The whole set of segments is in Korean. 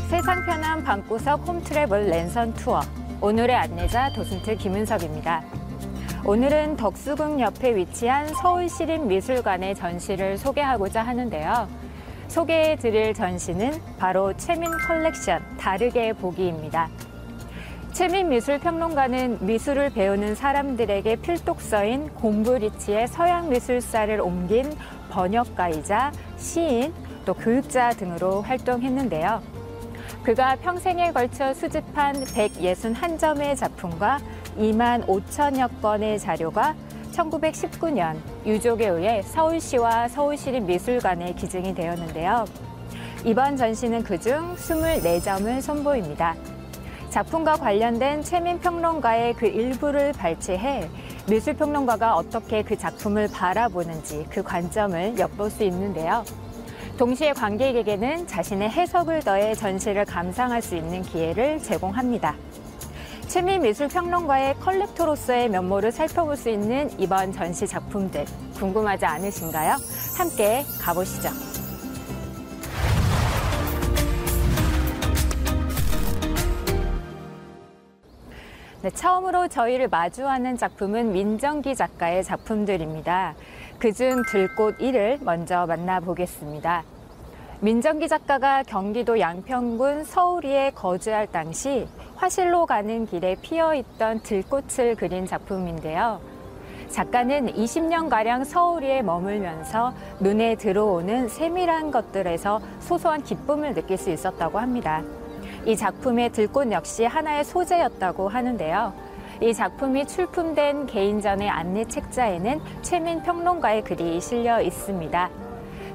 세상 편한 방구석 홈트래블 랜선 투어. 오늘의 안내자 도슨트 김은석입니다. 오늘은 덕수궁 옆에 위치한 서울시립미술관의 전시를 소개하고자 하는데요. 소개해드릴 전시는 바로 최민 컬렉션 다르게 보기입니다. 최민 미술평론가는 미술을 배우는 사람들에게 필독서인 곰브리치의 서양미술사를 옮긴 번역가이자 시인, 또 교육자 등으로 활동했는데요. 그가 평생에 걸쳐 수집한 161점의 작품과 2만 5천여 건의 자료가 1919년 유족에 의해 서울시와 서울시립미술관에 기증이 되었는데요. 이번 전시는 그중 24점을 선보입니다. 작품과 관련된 최민 평론가의 그 일부를 발췌해 미술평론가가 어떻게 그 작품을 바라보는지 그 관점을 엿볼 수 있는데요. 동시에 관객에게는 자신의 해석을 더해 전시를 감상할 수 있는 기회를 제공합니다. 최민 미술평론가의 컬렉터로서의 면모를 살펴볼 수 있는 이번 전시 작품들 궁금하지 않으신가요? 함께 가보시죠. 네, 처음으로 저희를 마주하는 작품은 민정기 작가의 작품들입니다. 그중 들꽃 1을 먼저 만나보겠습니다. 민정기 작가가 경기도 양평군 서울리에 거주할 당시 화실로 가는 길에 피어있던 들꽃을 그린 작품인데요. 작가는 20년가량 서울리에 머물면서 눈에 들어오는 세밀한 것들에서 소소한 기쁨을 느낄 수 있었다고 합니다. 이 작품의 들꽃 역시 하나의 소재였다고 하는데요. 이 작품이 출품된 개인전의 안내 책자에는 최민 평론가의 글이 실려 있습니다.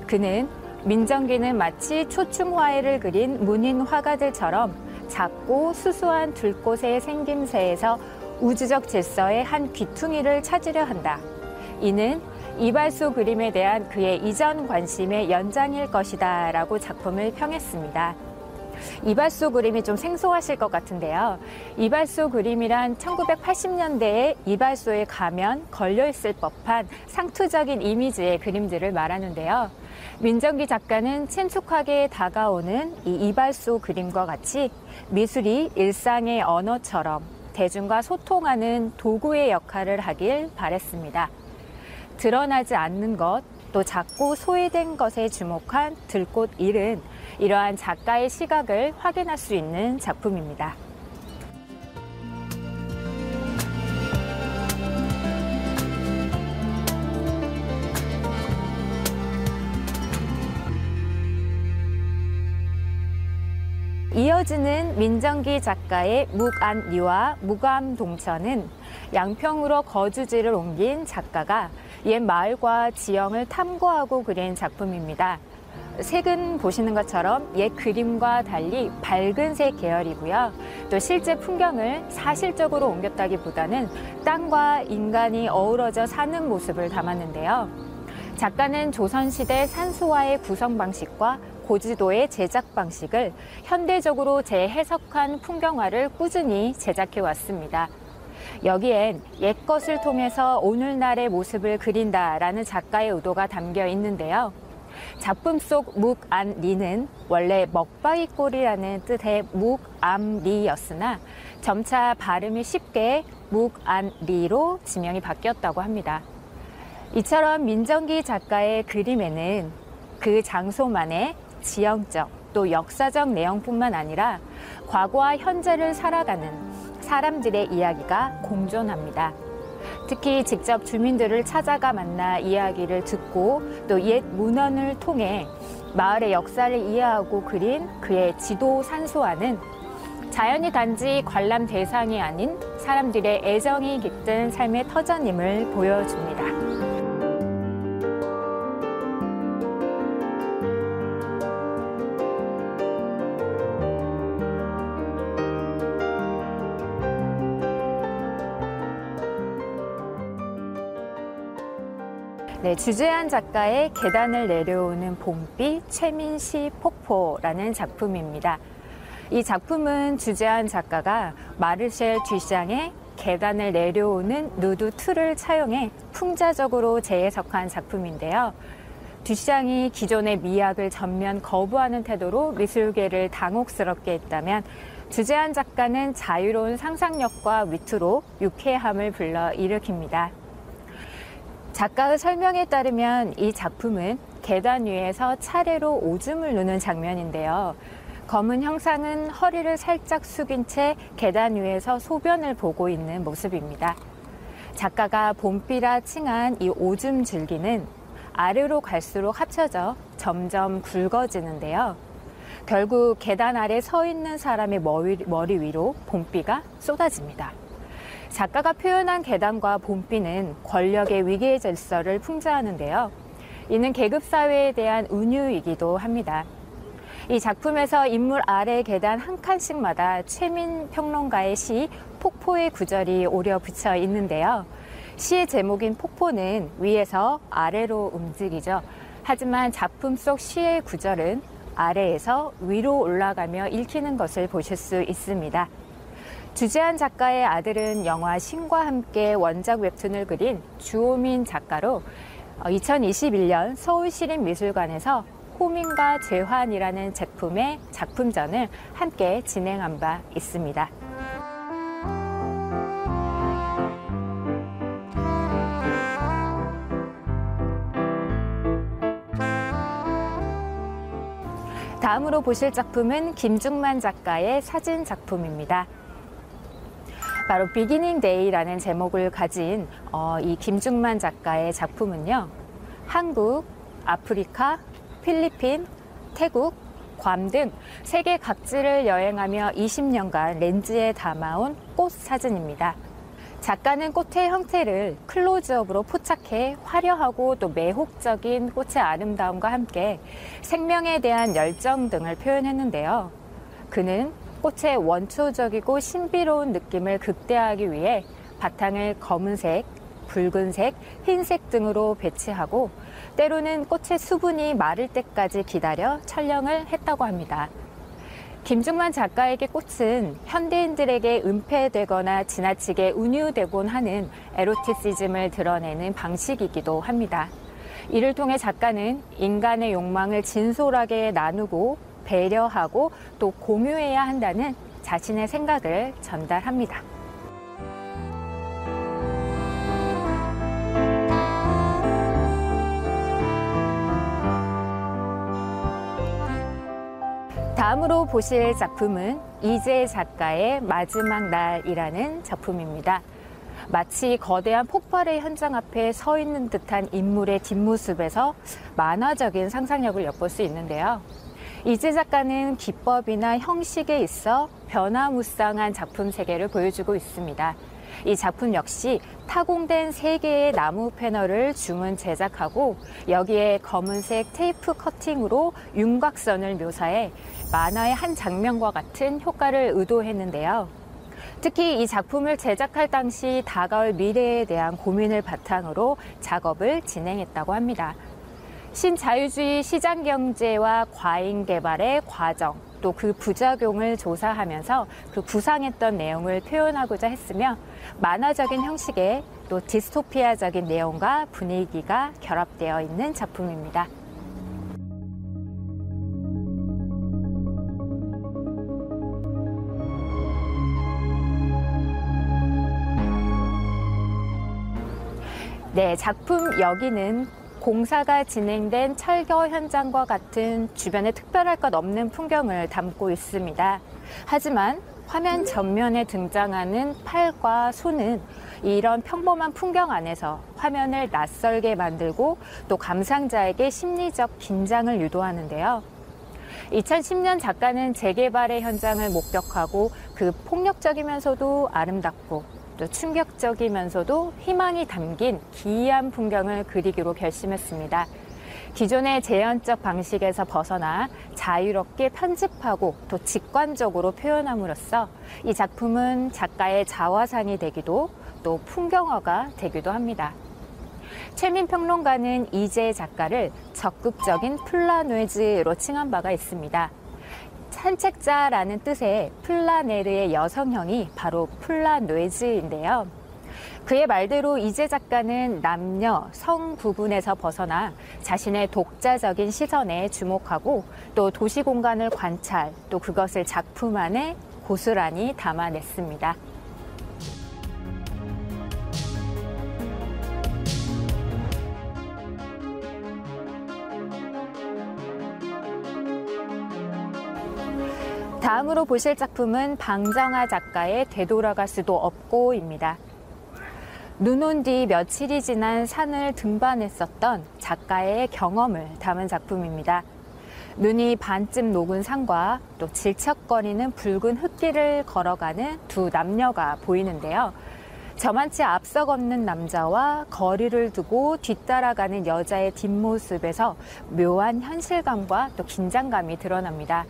그는 민정기는 마치 초충화해를 그린 문인 화가들처럼 작고 수수한 들꽃의 생김새에서 우주적 질서의 한 귀퉁이를 찾으려 한다. 이는 이발소 그림에 대한 그의 이전 관심의 연장일 것이다 라고 작품을 평했습니다. 이발소 그림이 좀 생소하실 것 같은데요. 이발소 그림이란 1980년대에 이발소에 가면 걸려있을 법한 상투적인 이미지의 그림들을 말하는데요. 민정기 작가는 친숙하게 다가오는 이 이발소 그림과 같이 미술이 일상의 언어처럼 대중과 소통하는 도구의 역할을 하길 바랬습니다. 드러나지 않는 것, 또 작고 소외된 것에 주목한 들꽃 1은 이러한 작가의 시각을 확인할 수 있는 작품입니다. 이어지는 민정기 작가의 묵안리와 무감동천은 양평으로 거주지를 옮긴 작가가 옛 마을과 지형을 탐구하고 그린 작품입니다. 색은 보시는 것처럼 옛 그림과 달리 밝은 색 계열이고요. 또 실제 풍경을 사실적으로 옮겼다기보다는 땅과 인간이 어우러져 사는 모습을 담았는데요. 작가는 조선시대 산수화의 구성 방식과 고지도의 제작 방식을 현대적으로 재해석한 풍경화를 꾸준히 제작해 왔습니다. 여기엔 옛것을 통해서 오늘날의 모습을 그린다라는 작가의 의도가 담겨 있는데요. 작품 속 묵안리는 원래 먹바위꼴이라는 뜻의 묵암리였으나 점차 발음이 쉽게 묵안리로 지명이 바뀌었다고 합니다. 이처럼 민정기 작가의 그림에는 그 장소만의 지형적 또 역사적 내용뿐만 아니라 과거와 현재를 살아가는 사람들의 이야기가 공존합니다. 특히 직접 주민들을 찾아가 만나 이야기를 듣고 또 옛 문헌을 통해 마을의 역사를 이해하고 그린 그의 지도 산수화는 자연이 단지 관람 대상이 아닌 사람들의 애정이 깃든 삶의 터전임을 보여줍니다. 네, 주재한 작가의 계단을 내려오는 봄비 최민시 폭포라는 작품입니다. 이 작품은 주재한 작가가 마르셀 듀샹의 계단을 내려오는 누드 2를 차용해 풍자적으로 재해석한 작품인데요. 듀샹이 기존의 미학을 전면 거부하는 태도로 미술계를 당혹스럽게 했다면 주재한 작가는 자유로운 상상력과 위트로 유쾌함을 불러일으킵니다. 작가의 설명에 따르면 이 작품은 계단 위에서 차례로 오줌을 누는 장면인데요. 검은 형상은 허리를 살짝 숙인 채 계단 위에서 소변을 보고 있는 모습입니다. 작가가 봄비라 칭한 이 오줌 줄기는 아래로 갈수록 합쳐져 점점 굵어지는데요. 결국 계단 아래 서 있는 사람의 머리 위로 봄비가 쏟아집니다. 작가가 표현한 계단과 봄비는 권력의 위계 질서를 풍자하는데요. 이는 계급사회에 대한 은유이기도 합니다. 이 작품에서 인물 아래 계단 한 칸씩마다 최민 평론가의 시 폭포의 구절이 오려 붙여 있는데요. 시의 제목인 폭포는 위에서 아래로 움직이죠. 하지만 작품 속 시의 구절은 아래에서 위로 올라가며 읽히는 것을 보실 수 있습니다. 주재한 작가의 아들은 영화 신과 함께 원작 웹툰을 그린 주호민 작가로 2021년 서울시립미술관에서 호민과 재환이라는 제품의 작품전을 함께 진행한 바 있습니다. 다음으로 보실 작품은 김중만 작가의 사진 작품입니다. 바로 비기닝 데이라는 제목을 가진 이 김중만 작가의 작품은요. 한국, 아프리카, 필리핀, 태국, 괌 등 세계 각지를 여행하며 20년간 렌즈에 담아온 꽃 사진입니다. 작가는 꽃의 형태를 클로즈업으로 포착해 화려하고 또 매혹적인 꽃의 아름다움과 함께 생명에 대한 열정 등을 표현했는데요. 그는 꽃의 원초적이고 신비로운 느낌을 극대화하기 위해 바탕을 검은색, 붉은색, 흰색 등으로 배치하고 때로는 꽃의 수분이 마를 때까지 기다려 촬영을 했다고 합니다. 김중만 작가에게 꽃은 현대인들에게 은폐되거나 지나치게 은유되곤 하는 에로티시즘을 드러내는 방식이기도 합니다. 이를 통해 작가는 인간의 욕망을 진솔하게 나누고 배려하고 또 공유해야 한다는 자신의 생각을 전달합니다. 다음으로 보실 작품은 이재 작가의 마지막 날이라는 작품입니다. 마치 거대한 폭발의 현장 앞에 서 있는 듯한 인물의 뒷모습에서 만화적인 상상력을 엿볼 수 있는데요. 이재 작가는 기법이나 형식에 있어 변화무쌍한 작품 세계를 보여주고 있습니다. 이 작품 역시 타공된 3개의 나무 패널을 주문 제작하고 여기에 검은색 테이프 커팅으로 윤곽선을 묘사해 만화의 한 장면과 같은 효과를 의도했는데요. 특히 이 작품을 제작할 당시 다가올 미래에 대한 고민을 바탕으로 작업을 진행했다고 합니다. 신자유주의 시장경제와 과잉개발의 과정, 또 그 부작용을 조사하면서 그 구상했던 내용을 표현하고자 했으며 만화적인 형식에 또 디스토피아적인 내용과 분위기가 결합되어 있는 작품입니다. 네, 작품 여기는 공사가 진행된 철거 현장과 같은 주변에 특별할 것 없는 풍경을 담고 있습니다. 하지만 화면 전면에 등장하는 팔과 손은 이런 평범한 풍경 안에서 화면을 낯설게 만들고 또 감상자에게 심리적 긴장을 유도하는데요. 2010년 작가는 재개발의 현장을 목격하고 그 폭력적이면서도 아름답고 또 충격적이면서도 희망이 담긴 기이한 풍경을 그리기로 결심했습니다. 기존의 재현적 방식에서 벗어나 자유롭게 편집하고 또 직관적으로 표현함으로써 이 작품은 작가의 자화상이 되기도 또 풍경화가 되기도 합니다. 최민 평론가는 이재 작가를 적극적인 플라뇌즈로 칭한 바가 있습니다. 산책자라는 뜻의 플라네르의 여성형이 바로 플라뇌즈인데요. 그의 말대로 이재 작가는 남녀, 성 구분에서 벗어나 자신의 독자적인 시선에 주목하고 또 도시 공간을 관찰, 또 그것을 작품 안에 고스란히 담아냈습니다. 다음으로 보실 작품은 방정아 작가의 되돌아갈 수도 없고입니다. 눈 온 뒤 며칠이 지난 산을 등반했었던 작가의 경험을 담은 작품입니다. 눈이 반쯤 녹은 산과 또 질척거리는 붉은 흙길을 걸어가는 두 남녀가 보이는데요. 저만치 앞서 걷는 남자와 거리를 두고 뒤따라가는 여자의 뒷모습에서 묘한 현실감과 또 긴장감이 드러납니다.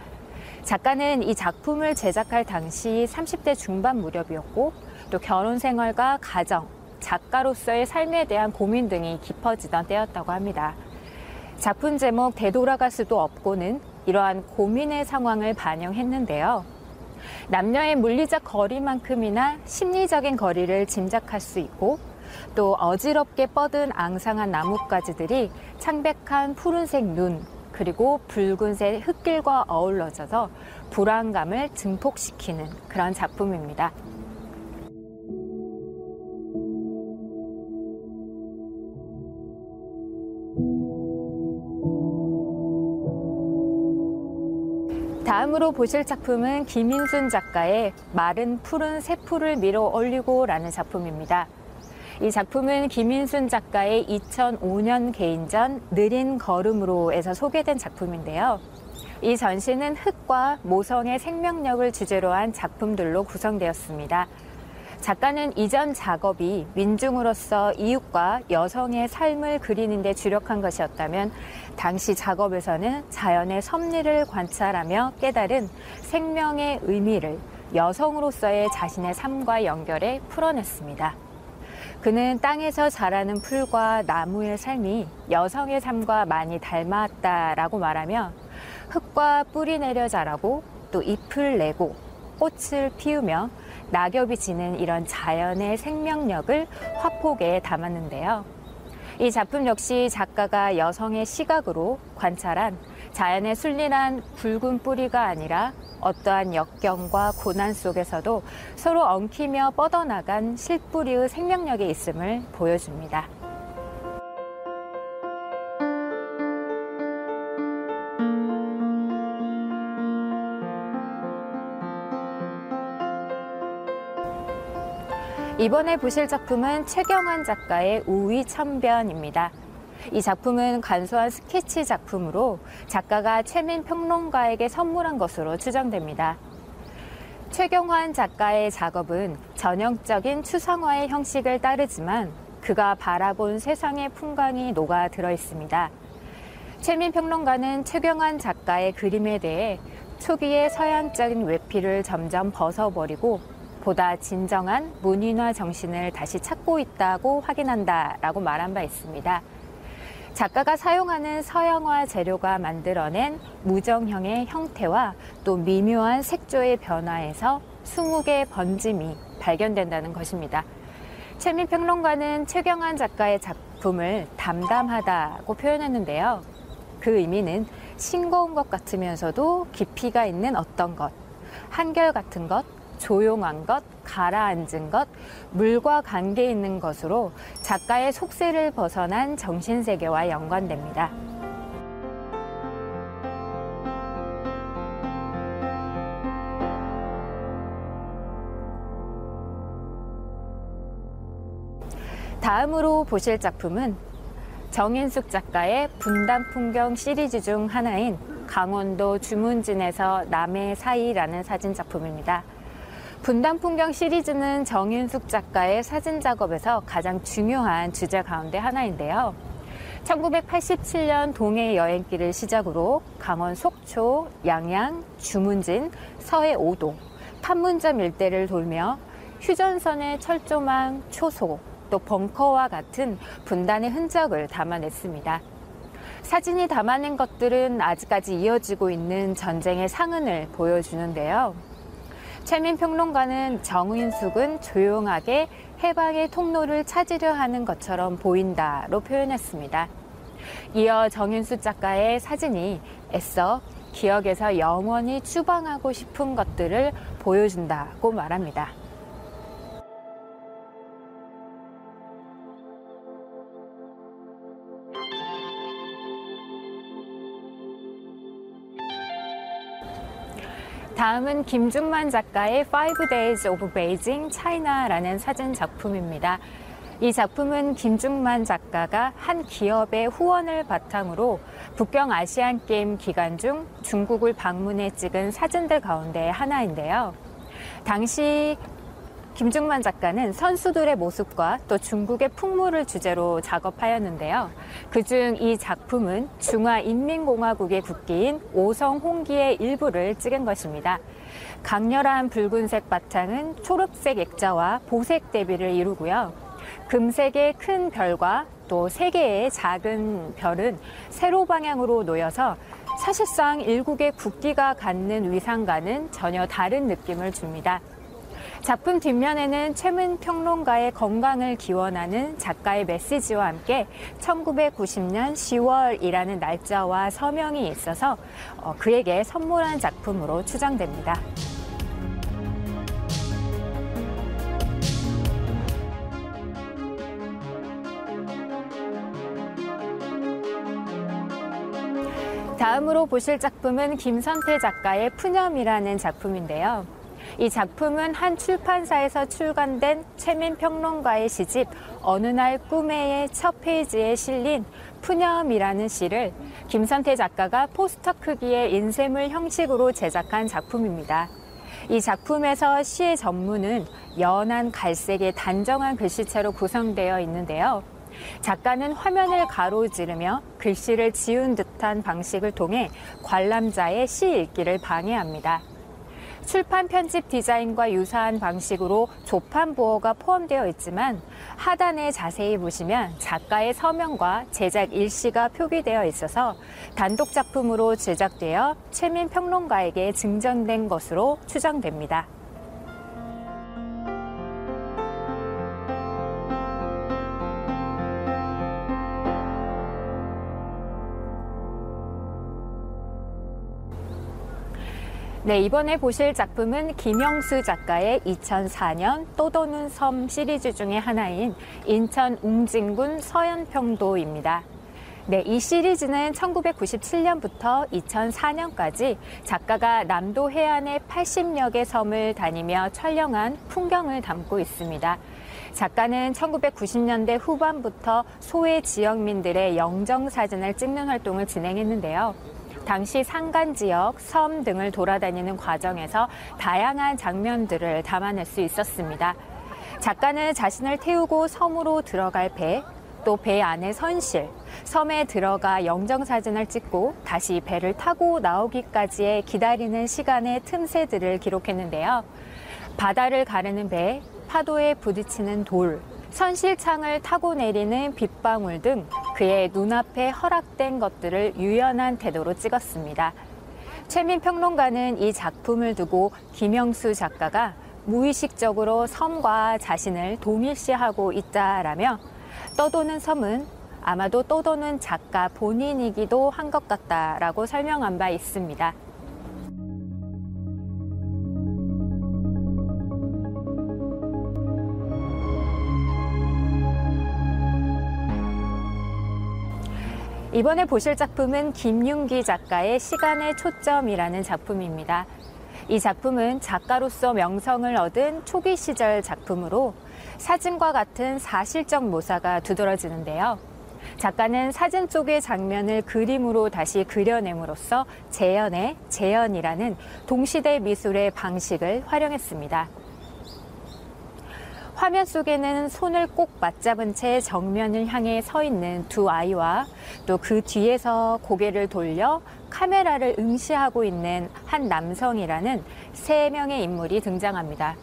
작가는 이 작품을 제작할 당시 30대 중반 무렵이었고 또 결혼 생활과 가정, 작가로서의 삶에 대한 고민 등이 깊어지던 때였다고 합니다. 작품 제목 되돌아갈 수도 없고는 이러한 고민의 상황을 반영했는데요. 남녀의 물리적 거리만큼이나 심리적인 거리를 짐작할 수 있고 또 어지럽게 뻗은 앙상한 나뭇가지들이 창백한 푸른색 눈, 그리고 붉은색 흙길과 어우러져서 불안감을 증폭시키는 그런 작품입니다. 다음으로 보실 작품은 김인순 작가의 마른 푸른 새풀을 밀어 올리고라는 작품입니다. 이 작품은 김인순 작가의 2005년 개인전 느린 걸음으로에서 소개된 작품인데요. 이 전시는 흙과 모성의 생명력을 주제로 한 작품들로 구성되었습니다. 작가는 이전 작업이 민중으로서 이웃과 여성의 삶을 그리는 데 주력한 것이었다면 당시 작업에서는 자연의 섭리를 관찰하며 깨달은 생명의 의미를 여성으로서의 자신의 삶과 연결해 풀어냈습니다. 그는 땅에서 자라는 풀과 나무의 삶이 여성의 삶과 많이 닮았다라고 말하며 흙과 뿌리 내려 자라고 또 잎을 내고 꽃을 피우며 낙엽이 지는 이런 자연의 생명력을 화폭에 담았는데요. 이 작품 역시 작가가 여성의 시각으로 관찰한 자연의 순리란 굵은 뿌리가 아니라 어떠한 역경과 고난 속에서도 서로 엉키며 뻗어나간 실뿌리의 생명력이 있음을 보여줍니다. 이번에 보실 작품은 최경환 작가의 우위천변입니다. 이 작품은 간소한 스케치 작품으로 작가가 최민 평론가에게 선물한 것으로 추정됩니다. 최경환 작가의 작업은 전형적인 추상화의 형식을 따르지만 그가 바라본 세상의 풍광이 녹아 들어 있습니다. 최민 평론가는 최경환 작가의 그림에 대해 초기의 서양적인 외피를 점점 벗어버리고 보다 진정한 문인화 정신을 다시 찾고 있다고 확인한다라고 말한 바 있습니다. 작가가 사용하는 서양화 재료가 만들어낸 무정형의 형태와 또 미묘한 색조의 변화에서 20개의 번짐이 발견된다는 것입니다. 최민 평론가는 최경환 작가의 작품을 담담하다고 표현했는데요. 그 의미는 싱거운 것 같으면서도 깊이가 있는 어떤 것, 한결같은 것, 조용한 것, 가라앉은 것, 물과 관계 있는 것으로 작가의 속세를 벗어난 정신세계와 연관됩니다. 다음으로 보실 작품은 정인숙 작가의 분단풍경 시리즈 중 하나인 강원도 주문진에서 남해 사이라는 사진 작품입니다. 분단풍경 시리즈는 정인숙 작가의 사진 작업에서 가장 중요한 주제 가운데 하나인데요. 1987년 동해 여행길을 시작으로 강원 속초, 양양, 주문진, 서해 5도, 판문점 일대를 돌며 휴전선의 철조망, 초소, 또 벙커와 같은 분단의 흔적을 담아냈습니다. 사진이 담아낸 것들은 아직까지 이어지고 있는 전쟁의 상흔을 보여주는데요. 최민 평론가는 정윤숙은 조용하게 해방의 통로를 찾으려 하는 것처럼 보인다로 표현했습니다. 이어 정윤숙 작가의 사진이 애써 기억에서 영원히 추방하고 싶은 것들을 보여준다고 말합니다. 다음은 김중만 작가의 Five Days of Beijing, China라는 사진 작품입니다. 이 작품은 김중만 작가가 한 기업의 후원을 바탕으로 북경 아시안게임 기간 중 중국을 방문해 찍은 사진들 가운데 하나인데요. 당시 김중만 작가는 선수들의 모습과 또 중국의 풍물을 주제로 작업하였는데요. 그중 이 작품은 중화인민공화국의 국기인 오성 홍기의 일부를 찍은 것입니다. 강렬한 붉은색 바탕은 초록색 액자와 보색 대비를 이루고요. 금색의 큰 별과 또 3개의 작은 별은 세로 방향으로 놓여서 사실상 일국의 국기가 갖는 위상과는 전혀 다른 느낌을 줍니다. 작품 뒷면에는 최민 평론가의 건강을 기원하는 작가의 메시지와 함께 1990년 10월이라는 날짜와 서명이 있어서 그에게 선물한 작품으로 추정됩니다. 다음으로 보실 작품은 김선태 작가의 푸념이라는 작품인데요. 이 작품은 한 출판사에서 출간된 최민 평론가의 시집 어느 날 꿈에의 첫 페이지에 실린 푸념이라는 시를 김선태 작가가 포스터 크기의 인쇄물 형식으로 제작한 작품입니다. 이 작품에서 시의 전문은 연한 갈색의 단정한 글씨체로 구성되어 있는데요. 작가는 화면을 가로지르며 글씨를 지운 듯한 방식을 통해 관람자의 시 읽기를 방해합니다. 출판 편집 디자인과 유사한 방식으로 조판 부호가 포함되어 있지만 하단에 자세히 보시면 작가의 서명과 제작 일시가 표기되어 있어서 단독 작품으로 제작되어 최민 평론가에게 증정된 것으로 추정됩니다. 네, 이번에 보실 작품은 김영수 작가의 2004년 또 도는 섬 시리즈 중의 하나인 인천 웅진군 서현평도입니다. 네, 이 시리즈는 1997년부터 2004년까지 작가가 남도 해안의 80여 개 섬을 다니며 촬영한 풍경을 담고 있습니다. 작가는 1990년대 후반부터 소외 지역민들의 영정사진을 찍는 활동을 진행했는데요. 당시 산간 지역, 섬 등을 돌아다니는 과정에서 다양한 장면들을 담아낼 수 있었습니다. 작가는 자신을 태우고 섬으로 들어갈 배, 또 배 안의 선실, 섬에 들어가 영정사진을 찍고 다시 배를 타고 나오기까지의 기다리는 시간의 틈새들을 기록했는데요. 바다를 가르는 배, 파도에 부딪히는 돌, 선실창을 타고 내리는 빗방울 등 그의 눈앞에 허락된 것들을 유연한 태도로 찍었습니다. 최민 평론가는 이 작품을 두고 김영수 작가가 무의식적으로 섬과 자신을 동일시하고 있다라며 떠도는 섬은 아마도 떠도는 작가 본인이기도 한 것 같다라고 설명한 바 있습니다. 이번에 보실 작품은 김윤기 작가의 시간의 초점이라는 작품입니다. 이 작품은 작가로서 명성을 얻은 초기 시절 작품으로 사진과 같은 사실적 묘사가 두드러지는데요. 작가는 사진 속의 장면을 그림으로 다시 그려냄으로써 재현의 재현이라는 동시대 미술의 방식을 활용했습니다. 화면 속에는 손을 꼭 맞잡은 채 정면을 향해 서 있는 두 아이와 또 그 뒤에서 고개를 돌려 카메라를 응시하고 있는 한 남성이라는 3명의 인물이 등장합니다.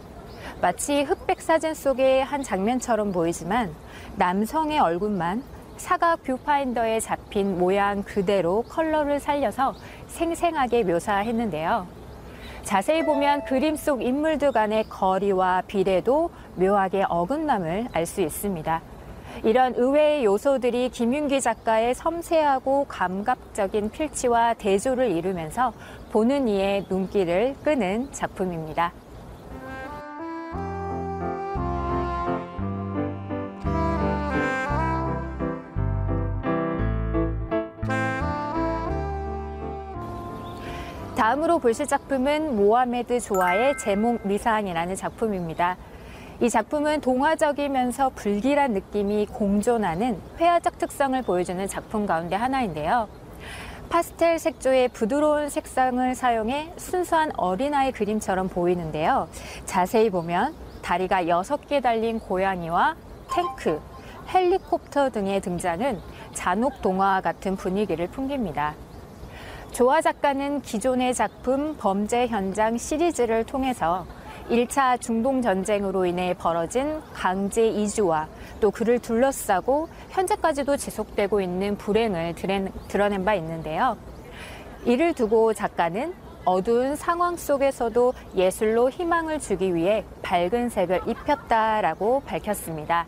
마치 흑백 사진 속의 한 장면처럼 보이지만 남성의 얼굴만 사각 뷰파인더에 잡힌 모양 그대로 컬러를 살려서 생생하게 묘사했는데요. 자세히 보면 그림 속 인물들 간의 거리와 비례도 묘하게 어긋남을 알 수 있습니다. 이런 의외의 요소들이 김윤기 작가의 섬세하고 감각적인 필치와 대조를 이루면서 보는 이의 눈길을 끄는 작품입니다. 다음으로 보실 작품은 모하메드 조아의 제목 미상이라는 작품입니다. 이 작품은 동화적이면서 불길한 느낌이 공존하는 회화적 특성을 보여주는 작품 가운데 하나인데요. 파스텔 색조의 부드러운 색상을 사용해 순수한 어린아이 그림처럼 보이는데요. 자세히 보면 다리가 6개 달린 고양이와 탱크, 헬리콥터 등의 등장은 잔혹 동화와 같은 분위기를 풍깁니다. 조아 작가는 기존의 작품 범죄 현장 시리즈를 통해서 1차 중동 전쟁으로 인해 벌어진 강제 이주와 또 그를 둘러싸고 현재까지도 지속되고 있는 불행을 드러낸 바 있는데요. 이를 두고 작가는 어두운 상황 속에서도 예술로 희망을 주기 위해 밝은 색을 입혔다라고 밝혔습니다.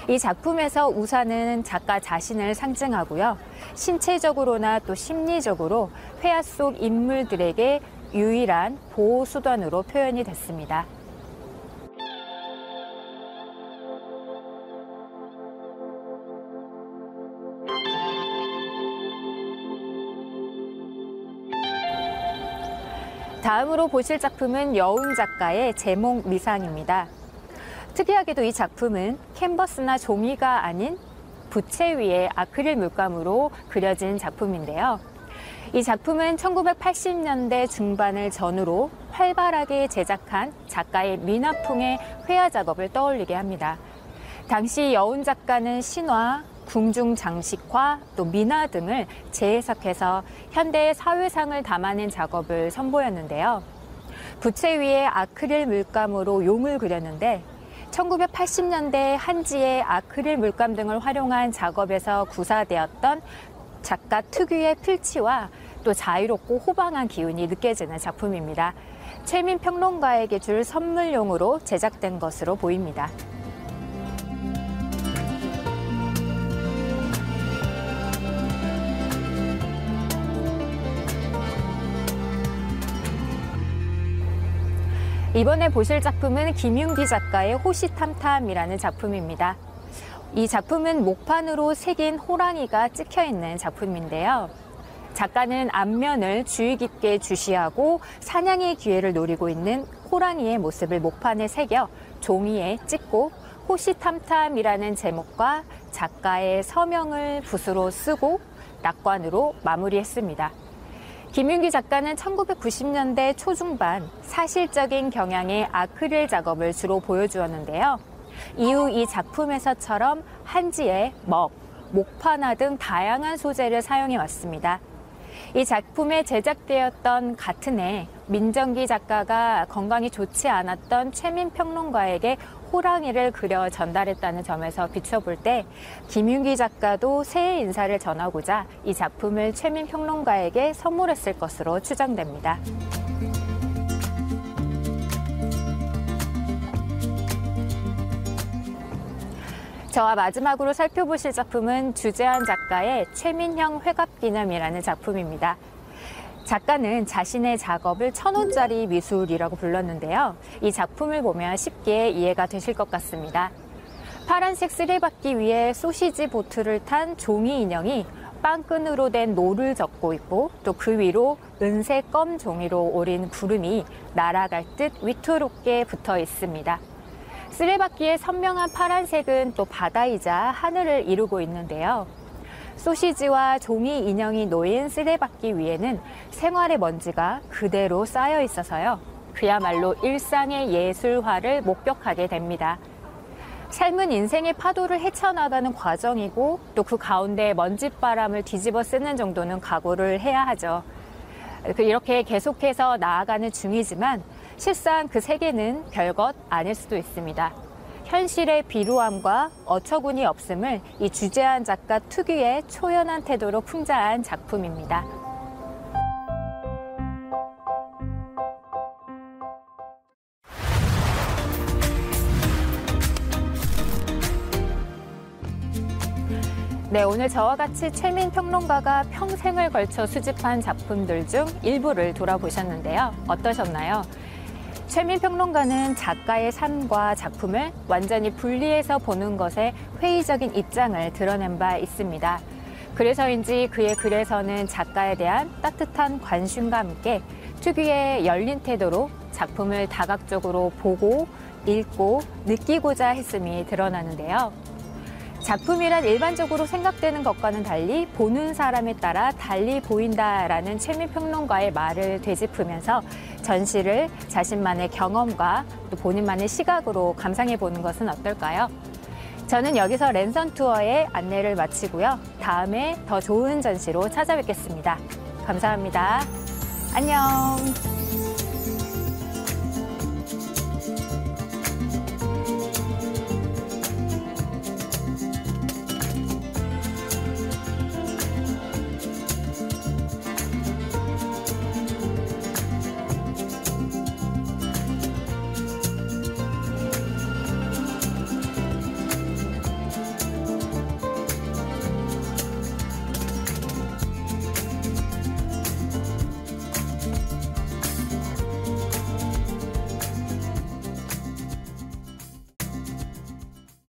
이 작품에서 우산은 작가 자신을 상징하고요. 신체적으로나 또 심리적으로 회화 속 인물들에게 유일한 보호 수단으로 표현이 됐습니다. 다음으로 보실 작품은 여운 작가의 제목 미상입니다. 특이하게도 이 작품은 캔버스나 종이가 아닌 부채 위에 아크릴 물감으로 그려진 작품인데요. 이 작품은 1980년대 중반을 전후로 활발하게 제작한 작가의 미나풍의 회화 작업을 떠올리게 합니다. 당시 여운 작가는 신화, 궁중 장식화, 또 미나 등을 재해석해서 현대의 사회상을 담아낸 작업을 선보였는데요. 부채 위에 아크릴 물감으로 용을 그렸는데 1980년대 한지의 아크릴 물감 등을 활용한 작업에서 구사되었던 작가 특유의 필치와 또 자유롭고 호방한 기운이 느껴지는 작품입니다. 최민 평론가에게 줄 선물용으로 제작된 것으로 보입니다. 이번에 보실 작품은 김윤기 작가의 호시탐탐이라는 작품입니다. 이 작품은 목판으로 새긴 호랑이가 찍혀있는 작품인데요. 작가는 앞면을 주의 깊게 주시하고 사냥의 기회를 노리고 있는 호랑이의 모습을 목판에 새겨 종이에 찍고 호시탐탐이라는 제목과 작가의 서명을 붓으로 쓰고 낙관으로 마무리했습니다. 김윤기 작가는 1990년대 초중반 사실적인 경향의 아크릴 작업을 주로 보여주었는데요. 이후 이 작품에서처럼 한지의 먹, 목판화 등 다양한 소재를 사용해 왔습니다. 이 작품에 제작되었던 같은 해 민정기 작가가 건강이 좋지 않았던 최민 평론가에게 호랑이를 그려 전달했다는 점에서 비춰볼 때 김윤기 작가도 새해 인사를 전하고자 이 작품을 최민 평론가에게 선물했을 것으로 추정됩니다. 저와 마지막으로 살펴보실 작품은 주재환 작가의 최민형 회갑기념이라는 작품입니다. 작가는 자신의 작업을 1,000원짜리 미술이라고 불렀는데요. 이 작품을 보면 쉽게 이해가 되실 것 같습니다. 파란색 쓰레받기 위에 소시지 보트를 탄 종이 인형이 빵끈으로 된 노를 젓고 있고 또 그 위로 은색 껌 종이로 오린 구름이 날아갈 듯 위태롭게 붙어 있습니다. 쓰레받기의 선명한 파란색은 또 바다이자 하늘을 이루고 있는데요. 소시지와 종이 인형이 놓인 쓰레받기 위에는 생활의 먼지가 그대로 쌓여 있어서요. 그야말로 일상의 예술화를 목격하게 됩니다. 삶은 인생의 파도를 헤쳐나가는 과정이고 또 그 가운데 먼지바람을 뒤집어 쓰는 정도는 각오를 해야 하죠. 이렇게 계속해서 나아가는 중이지만 실상 그 세계는 별것 아닐 수도 있습니다. 현실의 비루함과 어처구니 없음을 이 주재환 작가 특유의 초연한 태도로 풍자한 작품입니다. 네, 오늘 저와 같이 최민 평론가가 평생을 걸쳐 수집한 작품들 중 일부를 돌아보셨는데요. 어떠셨나요? 최민 평론가는 작가의 삶과 작품을 완전히 분리해서 보는 것에 회의적인 입장을 드러낸 바 있습니다. 그래서인지 그의 글에서는 작가에 대한 따뜻한 관심과 함께 특유의 열린 태도로 작품을 다각적으로 보고, 읽고, 느끼고자 했음이 드러나는데요. 작품이란 일반적으로 생각되는 것과는 달리 보는 사람에 따라 달리 보인다라는 최민 평론가의 말을 되짚으면서 전시를 자신만의 경험과 또 본인만의 시각으로 감상해 보는 것은 어떨까요? 저는 여기서 랜선 투어의 안내를 마치고요. 다음에 더 좋은 전시로 찾아뵙겠습니다. 감사합니다. 안녕.